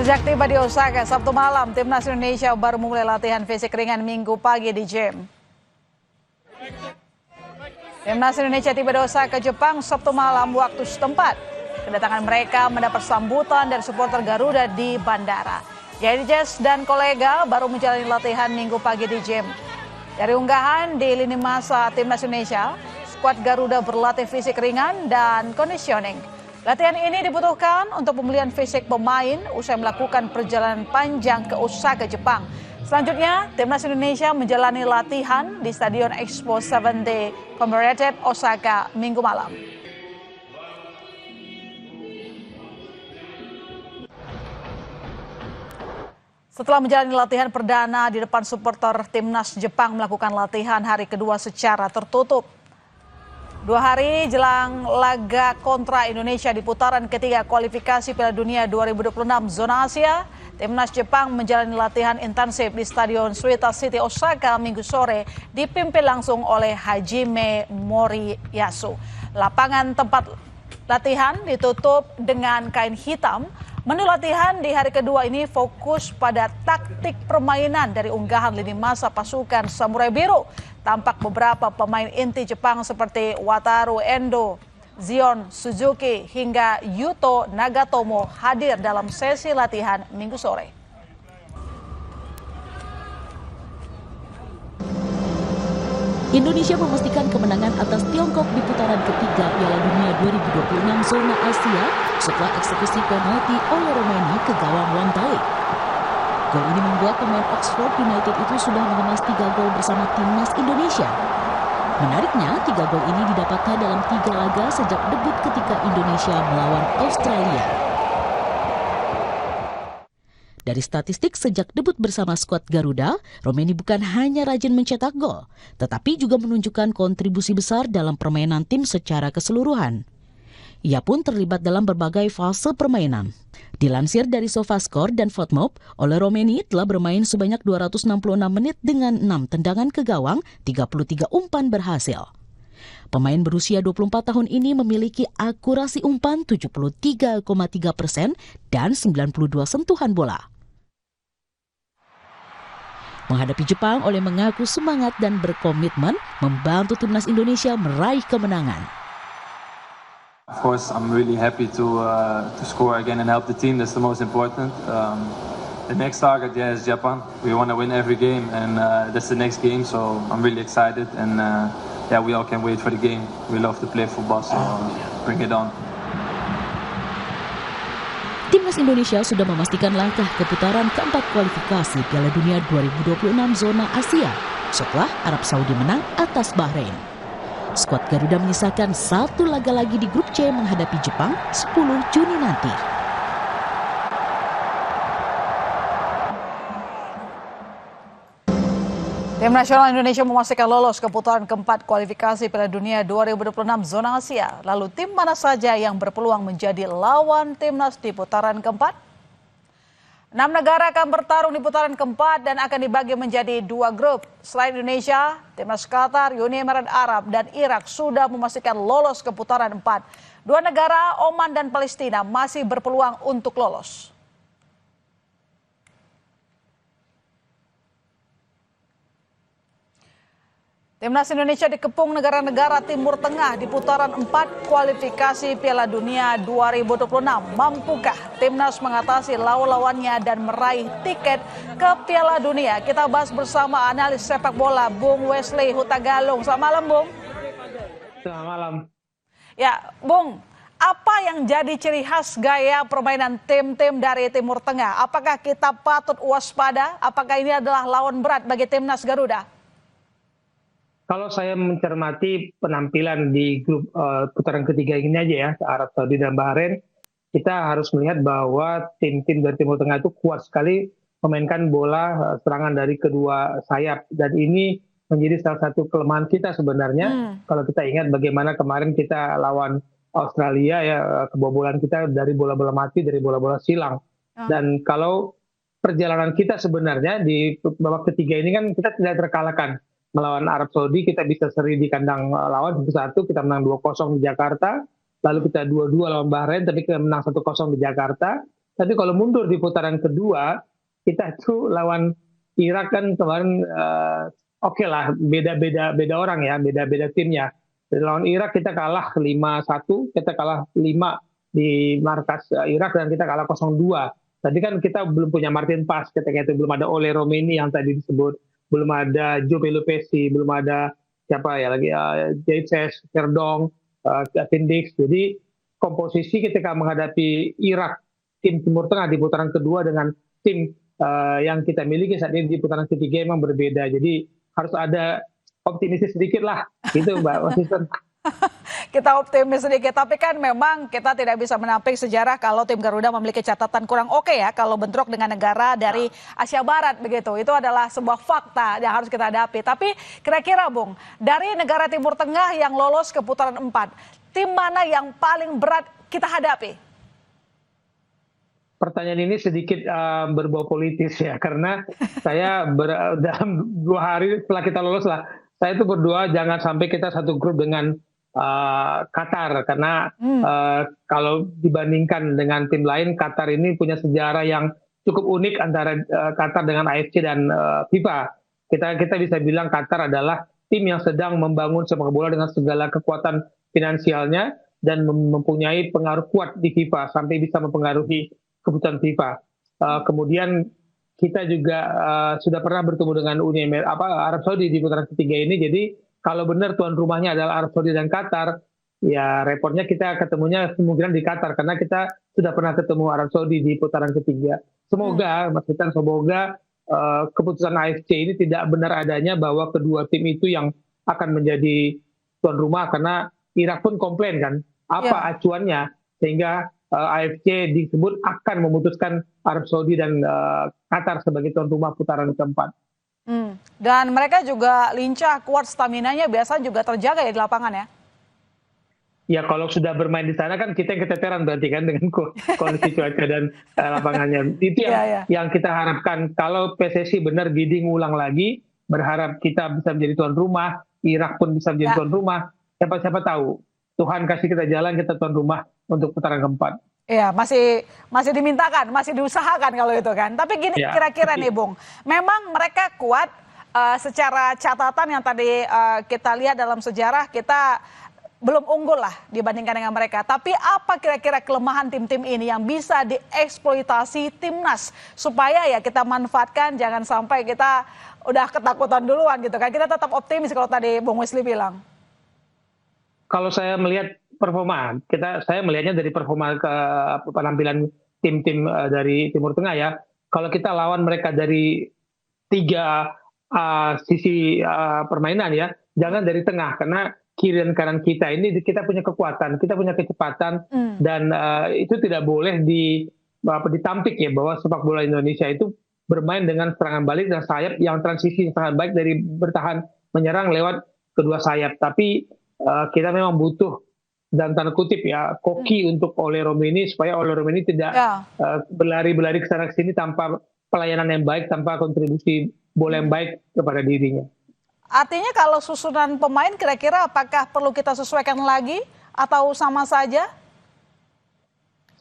Sejak tiba di Osaka Sabtu malam, Timnas Indonesia baru mulai latihan fisik ringan Minggu pagi di gym. Timnas Indonesia tiba di Osaka, Jepang Sabtu malam waktu setempat. Kedatangan mereka mendapat sambutan dari supporter Garuda di bandara. Jadi Jess dan kolega baru menjalani latihan Minggu pagi di gym. Dari unggahan di lini masa Timnas Indonesia, skuad Garuda berlatih fisik ringan dan conditioning. Latihan ini dibutuhkan untuk pemulihan fisik pemain usai melakukan perjalanan panjang ke Osaka, Jepang. Selanjutnya, Timnas Indonesia menjalani latihan di Stadion Expo 7 Commemorated Osaka Minggu malam. Setelah menjalani latihan perdana di depan supporter, Timnas Jepang melakukan latihan hari kedua secara tertutup. 2 hari jelang laga kontra Indonesia di putaran ketiga kualifikasi Piala Dunia 2026 zona Asia, Timnas Jepang menjalani latihan intensif di Stadion Suita City Osaka Minggu sore dipimpin langsung oleh Hajime Moriyasu. Lapangan tempat latihan ditutup dengan kain hitam. Menu latihan di hari kedua ini fokus pada taktik permainan dari unggahan lini masa pasukan Samurai Biru. Tampak beberapa pemain inti Jepang seperti Wataru Endo, Zion Suzuki hingga Yuto Nagatomo hadir dalam sesi latihan Minggu sore. Indonesia memastikan kemenangan atas Tiongkok di putaran ketiga Piala Dunia 2026 zona Asia setelah eksekusi penalti oleh Romania ke gawang Wang Dai. Gol ini membuat pemain Oxford United itu sudah mengemas 3 gol bersama timnas Indonesia. Menariknya, 3 gol ini didapatnya dalam 3 laga sejak debut ketika Indonesia melawan Australia. Dari statistik sejak debut bersama skuad Garuda, Romeni bukan hanya rajin mencetak gol, tetapi juga menunjukkan kontribusi besar dalam permainan tim secara keseluruhan. Ia pun terlibat dalam berbagai fase permainan. Dilansir dari SofaScore dan FotMob, oleh Romeni telah bermain sebanyak 266 menit dengan 6 tendangan ke gawang, 33 umpan berhasil. Pemain berusia 24 tahun ini memiliki akurasi umpan 73,3% dan 92 sentuhan bola. Menghadapi Jepang, Ole mengaku semangat dan berkomitmen membantu timnas Indonesia meraih kemenangan. Of course, I'm really happy to score again and help the team. That's the most important. The next target, is Japan. We want to win every game, and that's the next game. So I'm really excited, and we all can wait for the game. We love to play football, so bring it on. Timnas Indonesia sudah memastikan langkah ke putaran keempat kualifikasi Piala Dunia 2026 zona Asia setelah Arab Saudi menang atas Bahrain. Skuad Garuda menyisakan 1 laga lagi di grup C menghadapi Jepang 10 Juni nanti. Tim nasional Indonesia memastikan lolos ke putaran keempat kualifikasi Piala Dunia 2026 zona Asia. Lalu tim mana saja yang berpeluang menjadi lawan timnas di putaran keempat? 6 negara akan bertarung di putaran keempat dan akan dibagi menjadi 2 grup. Selain Indonesia, timnas Qatar, Uni Emirat Arab, dan Irak sudah memastikan lolos ke putaran 4. 2 negara, Oman dan Palestina, masih berpeluang untuk lolos. Timnas Indonesia dikepung negara-negara Timur Tengah di putaran 4 kualifikasi Piala Dunia 2026. Mampukah Timnas mengatasi lawan-lawannya dan meraih tiket ke Piala Dunia? Kita bahas bersama analis sepak bola Bung Wesley Hutagalung. Selamat malam, Bung. Selamat malam. Ya, Bung, apa yang jadi ciri khas gaya permainan tim-tim dari Timur Tengah? Apakah kita patut waspada? Apakah ini adalah lawan berat bagi Timnas Garuda? Kalau saya mencermati penampilan di grup putaran ketiga ini aja ya, Arab Saudi dan Bahrain, kita harus melihat bahwa tim-tim dari Timur Tengah itu kuat sekali memainkan bola serangan dari kedua sayap. Dan ini menjadi salah satu kelemahan kita sebenarnya. Kalau kita ingat bagaimana kemarin kita lawan Australia, ya kebobolan kita dari bola-bola mati, dari bola-bola silang. Dan kalau perjalanan kita sebenarnya di babak ketiga ini kan kita tidak terkalahkan. Melawan Arab Saudi kita bisa seri di kandang lawan 1-1, kita menang 2-0 di Jakarta, lalu kita 2-2 lawan Bahrain tapi kita menang 1-0 di Jakarta, Tapi kalau mundur di putaran kedua, kita tuh lawan Irak kan kemarin oke lah, beda orang ya, beda timnya. Lawan Irak kita kalah 5-1, kita kalah 5 di markas Irak dan kita kalah 0-2. Tadi kan kita belum punya Martin Paes ketika itu, belum ada Ole Romeni yang tadi disebut, belum ada Joe Pelupesi, belum ada siapa ya lagi, Jaises, Verdong, Kevin Dix. Jadi komposisi ketika menghadapi Irak, tim Timur Tengah di putaran kedua dengan tim yang kita miliki saat ini di putaran ketiga memang berbeda. Jadi harus ada optimis sedikit lah, gitu Mbak Wasisten. Kita optimis sedikit, tapi kan memang kita tidak bisa menampik sejarah kalau tim Garuda memiliki catatan kurang oke ya kalau bentrok dengan negara dari Asia Barat begitu. Itu adalah sebuah fakta yang harus kita hadapi. Tapi kira-kira Bung, dari negara Timur Tengah yang lolos ke putaran 4, tim mana yang paling berat kita hadapi? Pertanyaan ini sedikit berbau politis ya, karena saya dalam 2 hari setelah kita lolos lah, saya itu berdoa jangan sampai kita satu grup dengan Qatar, karena kalau dibandingkan dengan tim lain, Qatar ini punya sejarah yang cukup unik antara Qatar dengan AFC dan FIFA. Kita bisa bilang Qatar adalah tim yang sedang membangun sepak bola dengan segala kekuatan finansialnya dan mempunyai pengaruh kuat di FIFA sampai bisa mempengaruhi keputusan FIFA. Kemudian kita juga sudah pernah bertemu dengan Arab Saudi di putaran ketiga ini. Jadi kalau benar tuan rumahnya adalah Arab Saudi dan Qatar, ya repotnya kita ketemunya kemungkinan di Qatar karena kita sudah pernah ketemu Arab Saudi di putaran ketiga. Semoga, Mas Fitan, semoga keputusan AFC ini tidak benar adanya bahwa kedua tim itu yang akan menjadi tuan rumah, karena Irak pun komplain kan, apa acuannya sehingga AFC disebut akan memutuskan Arab Saudi dan Qatar sebagai tuan rumah putaran keempat. Dan mereka juga lincah, kuat, staminanya biasa juga terjaga ya di lapangan ya? Ya kalau sudah bermain di sana kan kita yang keteteran berarti kan dengan kondisi cuaca dan lapangannya. Itu yang kita harapkan. Kalau PSSI benar bidding ulang lagi, berharap kita bisa menjadi tuan rumah, Irak pun bisa menjadi tuan rumah. Siapa tahu Tuhan kasih kita jalan, kita tuan rumah untuk putaran keempat. Iya, masih dimintakan, masih diusahakan kalau itu kan. Tapi gini kira-kira nih Bung, memang mereka kuat secara catatan yang tadi kita lihat dalam sejarah, kita belum unggul lah dibandingkan dengan mereka. Tapi apa kira-kira kelemahan tim-tim ini yang bisa dieksploitasi timnas supaya ya kita manfaatkan, jangan sampai kita udah ketakutan duluan gitu kan. Kita tetap optimis kalau tadi Bung Wesley bilang. Kalau saya melihat performa, saya melihatnya dari performa ke penampilan tim-tim dari Timur Tengah ya. Kalau kita lawan mereka dari 3 sisi permainan ya, jangan dari tengah, karena kiri dan kanan kita ini kita punya kekuatan, kita punya kecepatan, dan itu tidak boleh ditampik ya, bahwa sepak bola Indonesia itu bermain dengan serangan balik dan sayap yang transisi yang sangat baik dari bertahan menyerang lewat kedua sayap. Tapi kita memang butuh dan tanda kutip ya koki untuk Ole Romeni, supaya Ole Romeni tidak berlari-berlari ke sana ke sini tanpa pelayanan yang baik, tanpa kontribusi bola yang baik kepada dirinya. Artinya kalau susunan pemain kira-kira apakah perlu kita sesuaikan lagi atau sama saja?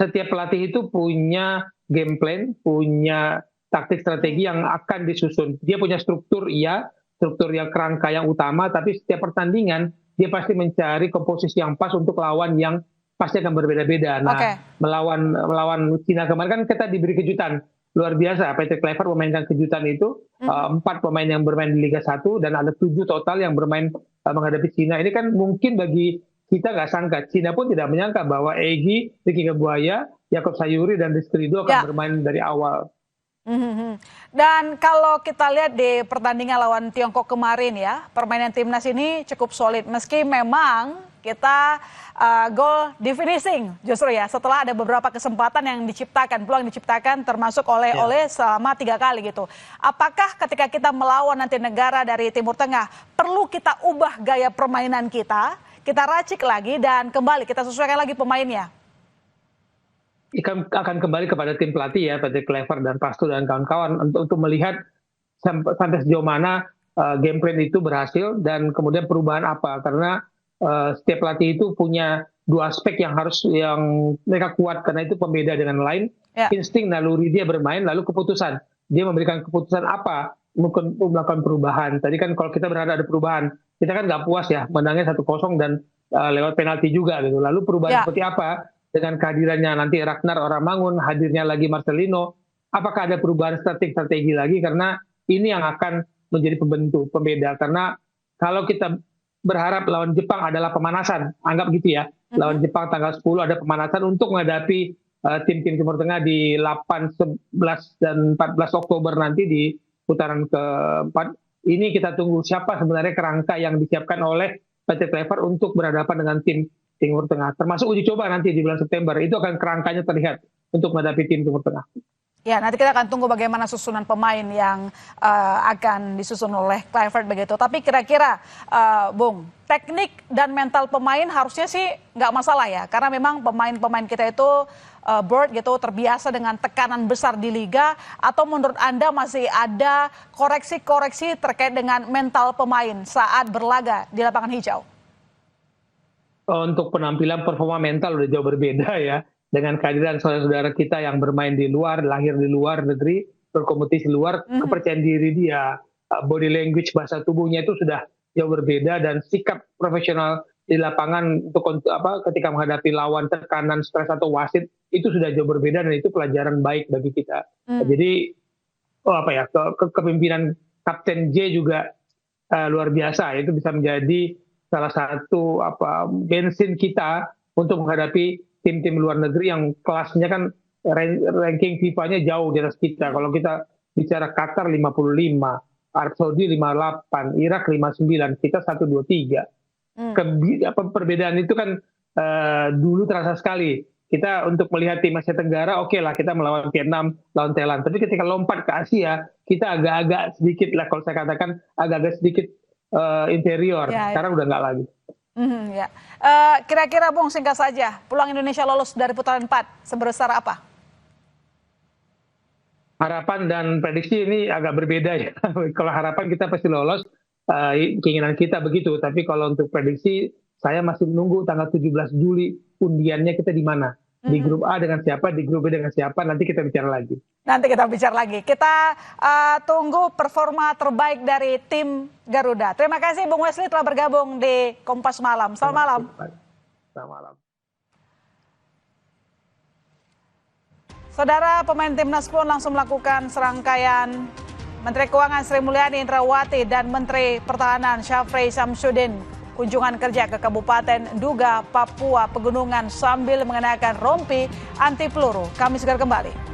Setiap pelatih itu punya game plan, punya taktik strategi yang akan disusun. Dia punya struktur struktur yang kerangka yang utama, tapi setiap pertandingan dia pasti mencari komposisi yang pas untuk lawan yang pasti akan berbeda-beda. Nah, melawan Cina kemarin kan kita diberi kejutan luar biasa. Patrick Kluivert memainkan kejutan itu, 4 pemain yang bermain di Liga 1 dan ada 7 total yang bermain menghadapi Cina. Ini kan mungkin bagi kita nggak sangka. Cina pun tidak menyangka bahwa Egy, Ricky Gabuaya, Yakob Sayuri, dan Rizky Ridho akan bermain dari awal. Dan kalau kita lihat di pertandingan lawan Tiongkok kemarin ya, permainan timnas ini cukup solid. Meski memang kita gol di finishing justru ya, setelah ada beberapa kesempatan yang diciptakan, peluang diciptakan termasuk oleh selama 3 kali gitu. Apakah ketika kita melawan nanti negara dari Timur Tengah, perlu kita ubah gaya permainan kita racik lagi dan kembali kita sesuaikan lagi pemainnya? Akan kembali kepada tim pelatih ya, Patrick Kluivert dan Pastu dan kawan-kawan untuk melihat sampai sejauh mana game plan itu berhasil dan kemudian perubahan apa. Karena setiap pelatih itu punya dua aspek yang mereka kuat, karena itu pembeda dengan lain. Insting naluri dia bermain, lalu keputusan. Dia memberikan keputusan apa, mungkin melakukan perubahan. Tadi kan kalau kita berharap ada perubahan, kita kan nggak puas ya, menangnya 1-0 dan lewat penalti juga gitu. Lalu perubahan seperti apa dengan kehadirannya nanti Ragnar Oramangun, hadirnya lagi Marcelino, apakah ada perubahan strategi lagi, karena ini yang akan menjadi pembeda. Karena kalau kita berharap lawan Jepang adalah pemanasan, anggap gitu ya, lawan Jepang tanggal 10 ada pemanasan untuk menghadapi tim-tim Timur Tengah di 8, 11, dan 14 Oktober nanti di putaran keempat. Ini kita tunggu siapa sebenarnya kerangka yang disiapkan oleh PT Clever untuk berhadapan dengan tim Timur Tengah. Termasuk uji coba nanti di bulan September, itu akan kerangkanya terlihat untuk menghadapi tim Timur Tengah. Ya, nanti kita akan tunggu bagaimana susunan pemain yang akan disusun oleh Kluivert begitu. Tapi kira-kira, Bung, teknik dan mental pemain harusnya sih nggak masalah ya, karena memang pemain-pemain kita itu gitu terbiasa dengan tekanan besar di liga. Atau menurut Anda masih ada koreksi-koreksi terkait dengan mental pemain saat berlaga di lapangan hijau? Untuk penampilan performa mental udah jauh berbeda ya, dengan kehadiran saudara-saudara kita yang bermain di luar, lahir di luar negeri, berkompetisi di luar, kepercayaan diri dia, body language, bahasa tubuhnya itu sudah jauh berbeda, dan sikap profesional di lapangan untuk ketika menghadapi lawan, tekanan, stres atau wasit itu sudah jauh berbeda, dan itu pelajaran baik bagi kita. Jadi kepemimpinan Kapten J juga luar biasa, itu bisa menjadi salah satu bensin kita untuk menghadapi tim-tim luar negeri yang kelasnya kan ranking FIFA-nya jauh di atas kita. Kalau kita bicara Qatar 55, Arab Saudi 58, Irak 59, kita 1, 2, 3. Perbedaan itu kan dulu terasa sekali. Kita untuk melihat tim Asia Tenggara, oke lah kita melawan Vietnam, lawan Thailand. Tapi ketika lompat ke Asia, kita agak-agak sedikit lah, kalau saya katakan agak-agak sedikit inferior. Sekarang udah nggak lagi. Kira-kira Bung, singkat saja, peluang Indonesia lolos dari putaran 4 sebesar apa? Harapan dan prediksi ini agak berbeda ya. Kalau harapan kita pasti lolos, keinginan kita begitu. Tapi kalau untuk prediksi, saya masih menunggu tanggal 17 Juli undiannya kita di mana. Di grup A dengan siapa, di grup B dengan siapa, nanti kita bicara lagi. Nanti kita bicara lagi. Kita tunggu performa terbaik dari tim Garuda. Terima kasih Bung Wesley telah bergabung di Kompas Malam. Selamat malam. Selamat malam. Saudara, pemain timnas pun langsung melakukan serangkaian. Menteri Keuangan Sri Mulyani Indrawati dan Menteri Pertahanan Syafrey Samsudin kunjungan kerja ke Kabupaten Duga, Papua Pegunungan sambil mengenakan rompi anti peluru. Kami segera kembali.